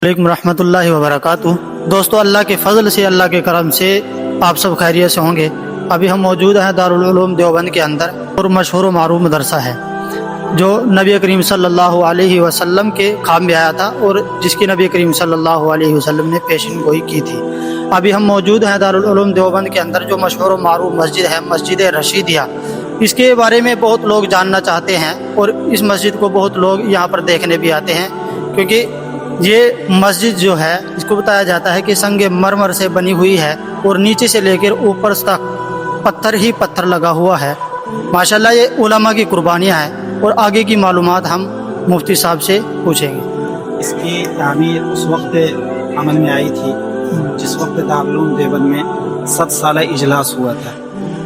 वालेकुम रहमतुल्लाहि व बरकातुहू। दोस्तों, अल्लाह के फ़ज़ल से, अल्लाह के करम से आप सब खैरियत से होंगे। अभी हम मौजूद हैं दारुल उलूम देवबंद के अंदर और मशहूर व मारूफ मदरसा है जो नबी करीम सल्लल्लाहु अलैहि वसल्लम के ख्वाब में आया था और जिसकी नबी करीम सल्लल्लाहु अलैहि वसल्लम ने पेशन गोई की थी। अभी हम मौजूद हैं दारुल उलूम देवबंद के अंदर जो मशहूर व मारूफ मस्जिद है, मस्जिद रशीदिया। इसके बारे में बहुत लोग जानना चाहते हैं और इस मस्जिद को बहुत लोग यहाँ पर देखने भी आते हैं, क्योंकि ये मस्जिद जो है इसको बताया जाता है कि संगे मरमर से बनी हुई है और नीचे से लेकर ऊपर तक पत्थर ही पत्थर लगा हुआ है। माशाल्लाह, ये उलमा की कुर्बानियाँ हैं और आगे की मालूमात हम मुफ्ती साहब से पूछेंगे। इसकी तामीर उस वक्त अमल में आई थी जिस वक्त दारुल देवबंद में 7 साला इजलास हुआ था।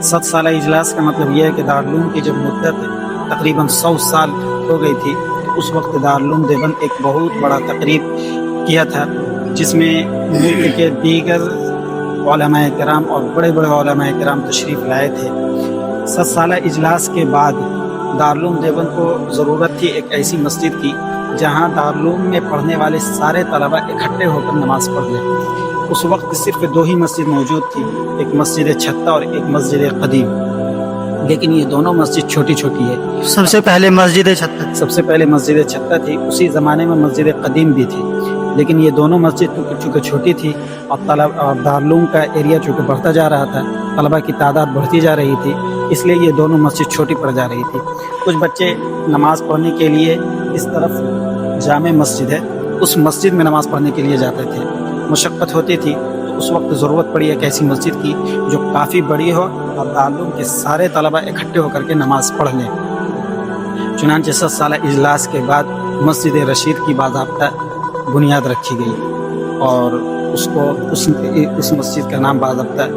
7 साला इजलास का मतलब यह है कि दारुल की जब मुद्दत तकरीबन 100 साल हो गई थी, उस वक्त दारुल देवबंद एक बहुत बड़ा तकरीब किया था जिसमें मुल्क के दीगर उलमाए किराम और बड़े बड़े उलमाए किराम तशरीफ़ लाए थे। 7 साला इजलास के बाद दारुल देवबंद को ज़रूरत थी एक ऐसी मस्जिद की जहाँ दारुल में पढ़ने वाले सारे तलबा इकट्ठे होकर नमाज़ पढ़ लें। उस वक्त सिर्फ 2 ही मस्जिद मौजूद थी, एक मस्जिद छत्ता और एक मस्जिद कदीम, लेकिन ये दोनों मस्जिद छोटी छोटी है। सबसे पहले मस्जिद छत्ता सबसे पहले मस्जिद छत्ता थी, उसी ज़माने में मस्जिद कदीम भी थी, लेकिन ये दोनों मस्जिद चूँकि छोटी थी और दारुल का एरिया चूँकि बढ़ता जा रहा था, तलबा की तादाद बढ़ती जा रही थी, इसलिए ये दोनों मस्जिद छोटी पड़ जा रही थी। कुछ बच्चे नमाज़ पढ़ने के लिए इस तरफ जामे मस्जिद है, उस मस्जिद में नमाज़ पढ़ने के लिए जाते थे। मुशक्क़त होती थी तो उस वक्त ज़रूरत पड़ी एक ऐसी मस्जिद की जो काफ़ी बड़ी हो और दारुल के सारे तलबा इकट्ठे होकर के नमाज़ पढ़ लें। चुनांचे 7 साला इजलास के बाद मस्जिद रशीद की बाज़ाब्ता बुनियाद रखी गई और उस मस्जिद का नाम बाज़ाब्ता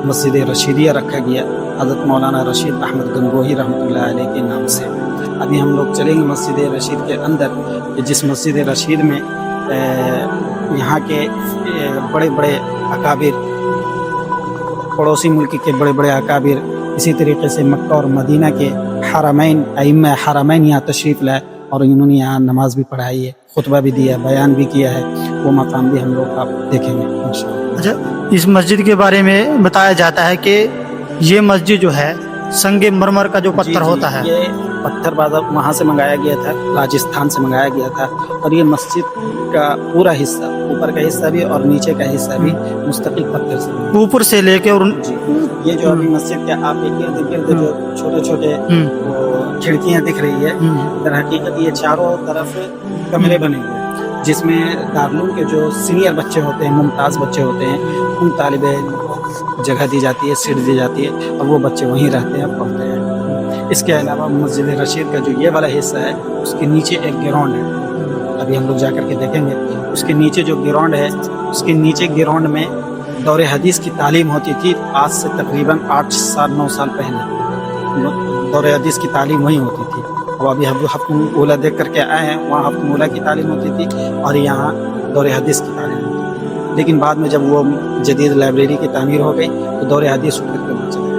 मस्जिद रशीदिया रखा गया, हज़रत मौलाना रशीद अहमद गंगोही रहमतुल्लाह अलैह के नाम से। अभी हम लोग चलेंगे मस्जिद रशीद के अंदर, जिस मस्जिद रशीद में यहाँ के बड़े बड़े अकाबिर, पड़ोसी मुल्क के बड़े बड़े अकाबिर, इसी तरीके से मक्का और मदीना के हरमैन यहाँ तशरीफ़ लाए और इन्होंने यहाँ नमाज भी पढ़ाई है, खुतबा भी दिया, बयान भी किया है। वो मकाम भी हम लोग आप देखेंगे इंशाअल्लाह। अच्छा, इस मस्जिद के बारे में बताया जाता है कि ये मस्जिद जो है संगे मरमर का जो पत्थर होता है, ये पत्थर बाज़ार वहाँ से मंगाया गया था, राजस्थान से मंगाया गया था, और ये मस्जिद का पूरा हिस्सा, ऊपर का हिस्सा भी और नीचे का हिस्सा भी मुस्तकिल पत्थर से, ऊपर से लेके और ये जो अभी मस्जिद के आप इर्द गिर्द जो छोटे छोटे खिड़कियाँ दिख रही है, दर हकीकत ये चारों तरफ कमरे बने हुए हैं जिसमें दारुल के जो सीनियर बच्चे होते हैं, मुमताज़ बच्चे होते हैं, उन तालिबे इल्म को जगह दी जाती है, सीट दी जाती है और वो बच्चे वहीं रहते हैं, पढ़ते हैं। इसके अलावा मस्जिद रशीद का जो ये वाला हिस्सा है, उसके नीचे एक ग्राउंड है, अभी हम लोग जा कर के देखेंगे। उसके नीचे जो ग्राउंड है, उसके नीचे ग्राउंड में दौर हदीस की तालीम होती थी। आज से तकरीबन 8 साल 9 साल पहले दौर हदीस की तालीम वहीं होती थी। और अभी हम हफ्तुल ऊला देख करके आए हैं, वहाँ हफ्तुल ऊला की तालीम होती थी और यहाँ दौर हदीस की तालीम होती थी। लेकिन बाद में जब वो जदीद लाइब्रेरी की तामीर हो गई तो दौर हदीस उठ करके वहाँ चले गए।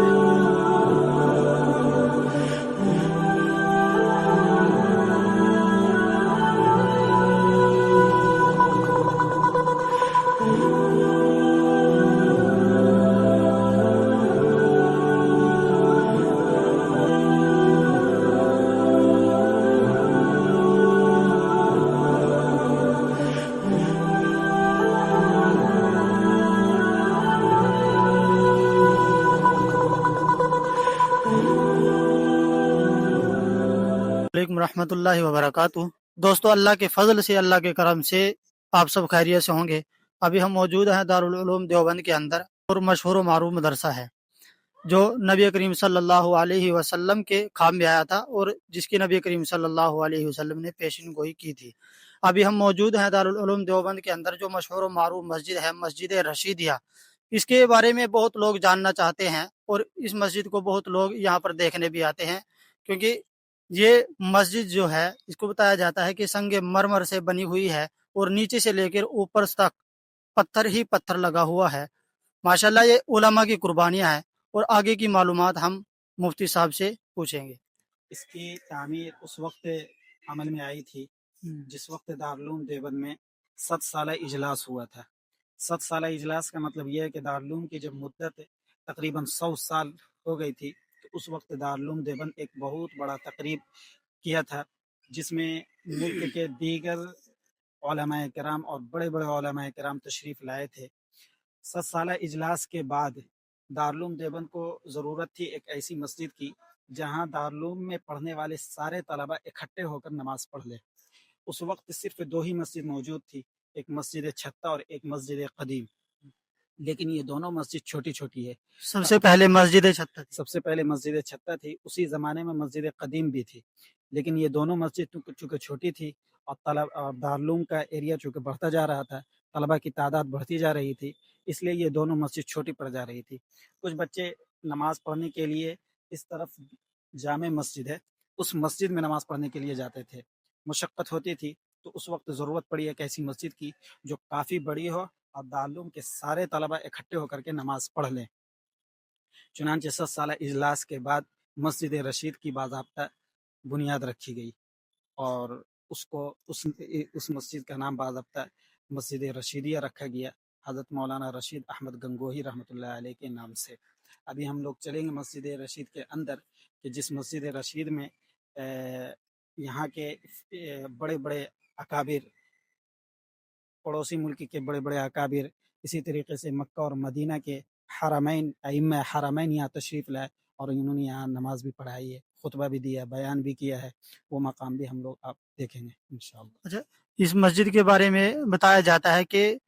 वालेकुम रहमतुल्लाहि व बरकातुहू। दोस्तों, अल्लाह के फ़ज़ल से, अल्लाह के करम से आप सब खैरियत से होंगे। अभी हम मौजूद हैं दारुल उलूम देवबंद के अंदर और मशहूर व मारूफ मदरसा है जो नबी करीम सल्लल्लाहु अलैहि वसल्लम के ख्वाब में आया था और जिसकी नबी करीम सल्लल्लाहु अलैहि वसल्लम ने पेशन गोई की थी। अभी हम मौजूद हैं दारुल उलूम देवबंद के अंदर जो मशहूर व मारूफ मस्जिद है, मस्जिद रशीदिया। इसके बारे में बहुत लोग जानना चाहते हैं और इस मस्जिद को बहुत लोग यहाँ पर देखने भी आते हैं, क्योंकि ये मस्जिद जो है इसको बताया जाता है कि संगे मरमर से बनी हुई है और नीचे से लेकर ऊपर तक पत्थर ही पत्थर लगा हुआ है। माशाल्लाह, ये उलमा की कुर्बानियाँ हैं और आगे की मालूमात हम मुफ्ती साहब से पूछेंगे। इसकी तामीर उस वक्त अमल में आई थी जिस वक्त दारुल देवबंद में 7 साला इजलास हुआ था। 7 साला इजलास का मतलब यह है कि दारुल की जब मुद्दत तकरीबन 100 साल हो गई थी, तो उस वक्त दारुल देवबंद एक बहुत बड़ा तकरीब किया था, जिसमें मुल्क के दीगर उलमाए किराम और बड़े बड़े उलमाए किराम तशरीफ़ लाए थे। 7 साला इजलास के बाद दारुल देवबंद को ज़रूरत थी एक ऐसी मस्जिद की जहाँ दारुल में पढ़ने वाले सारे तलबा इकट्ठे होकर नमाज पढ़ लें। उस वक्त सिर्फ दो ही मस्जिद मौजूद थी, एक मस्जिद छत्ता और एक मस्जिद कदीम, लेकिन ये दोनों मस्जिद छोटी छोटी है। सबसे पहले मस्जिद छत्ता थी। सबसे पहले मस्जिद छत्ता थी, उसी ज़माने में मस्जिद कदीम भी थी, लेकिन ये दोनों मस्जिद चूँकि छोटी थी और दारुल का एरिया चूँकि बढ़ता जा रहा था, तलबा की तादाद बढ़ती जा रही थी, इसलिए ये दोनों मस्जिद छोटी पड़ जा रही थी। कुछ बच्चे नमाज़ पढ़ने के लिए इस तरफ जामे मस्जिद है, उस मस्जिद में नमाज़ पढ़ने के लिए जाते थे। मशक्क़त होती थी, तो उस वक्त ज़रूरत पड़ी एक ऐसी मस्जिद की जो काफ़ी बड़ी हो और दारुल के सारे तलबा इकट्ठे होकर के नमाज़ पढ़ लें। चुनांचे 7 साला इजलास के बाद मस्जिद रशीद की बाज़ाब्ता बुनियाद रखी गई और उसको उस मस्जिद का नाम बाज़ाब्ता मस्जिद रशीदिया रखा गया, हज़रत मौलाना रशीद अहमद गंगोही रहमतुल्लाह अलैह के नाम से। अभी हम लोग चलेंगे मस्जिद रशीद के अंदर, कि जिस मस्जिद रशीद में यहाँ के बड़े बड़े अकाबिर, पड़ोसी मुल्क के बड़े बड़े अकाबिर, इसी तरीके से मक्का और मदीना के हरमैन अइम्मा हरमैन यहाँ तशरीफ़ लाए और इन्होंने यहाँ नमाज भी पढ़ाई है, खुतबा भी दिया, बयान भी किया है। वो मकाम भी हम लोग आप देखेंगे इंशाअल्लाह। अच्छा, इस मस्जिद के बारे में बताया जाता है कि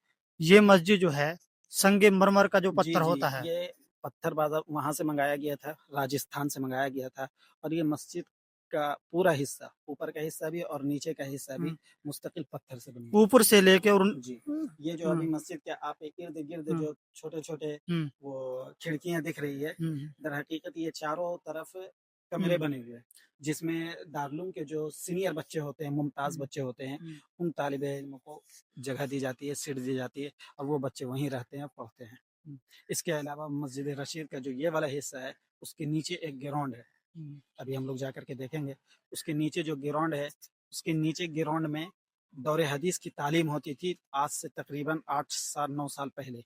ये मस्जिद जो है संगे मरमर का जो जी पत्थर जी, होता है। ये पत्थर बाजार वहाँ से मंगाया गया था, राजस्थान से मंगाया गया था, और ये मस्जिद का पूरा हिस्सा, ऊपर का हिस्सा भी और नीचे का हिस्सा भी मुस्तकिल पत्थर से बना ऊपर से लेके और जी। ये जो अभी मस्जिद के आप इर्द गिर्द जो छोटे छोटे वो खिड़कियां दिख रही है, दर हकीकत ये चारों तरफ कमरे बने हुए हैं, जिसमें दारुल के जो सीनियर बच्चे होते हैं, मुमताज बच्चे होते हैं, उन तालिब इल्म को जगह दी जाती है, सीट दी जाती है, और वो बच्चे वहीं रहते हैं, पढ़ते हैं। इसके अलावा मस्जिद रशीद का जो ये वाला हिस्सा है, उसके नीचे एक ग्राउंड है, अभी हम लोग जा करके देखेंगे। उसके नीचे जो ग्राउंड है, उसके नीचे ग्राउंड में दौरे हदीस की तालीम होती थी। आज से तकरीबन 8 साल 9 साल पहले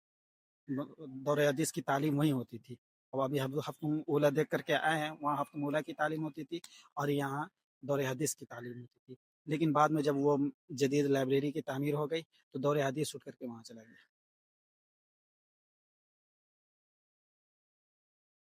दौरे हदीस की तालीम वहीं होती थी। और अभी हम हफ्तुम ऊला देख करके आए हैं, वहाँ हफ्तुम ऊला की तालीम होती थी और यहाँ दौरे हदीस की तालीम होती थी। लेकिन बाद में जब वो जदीद लाइब्रेरी की तामीर हो गई, तो दौरे हदीस उठ करके वहाँ चला गया।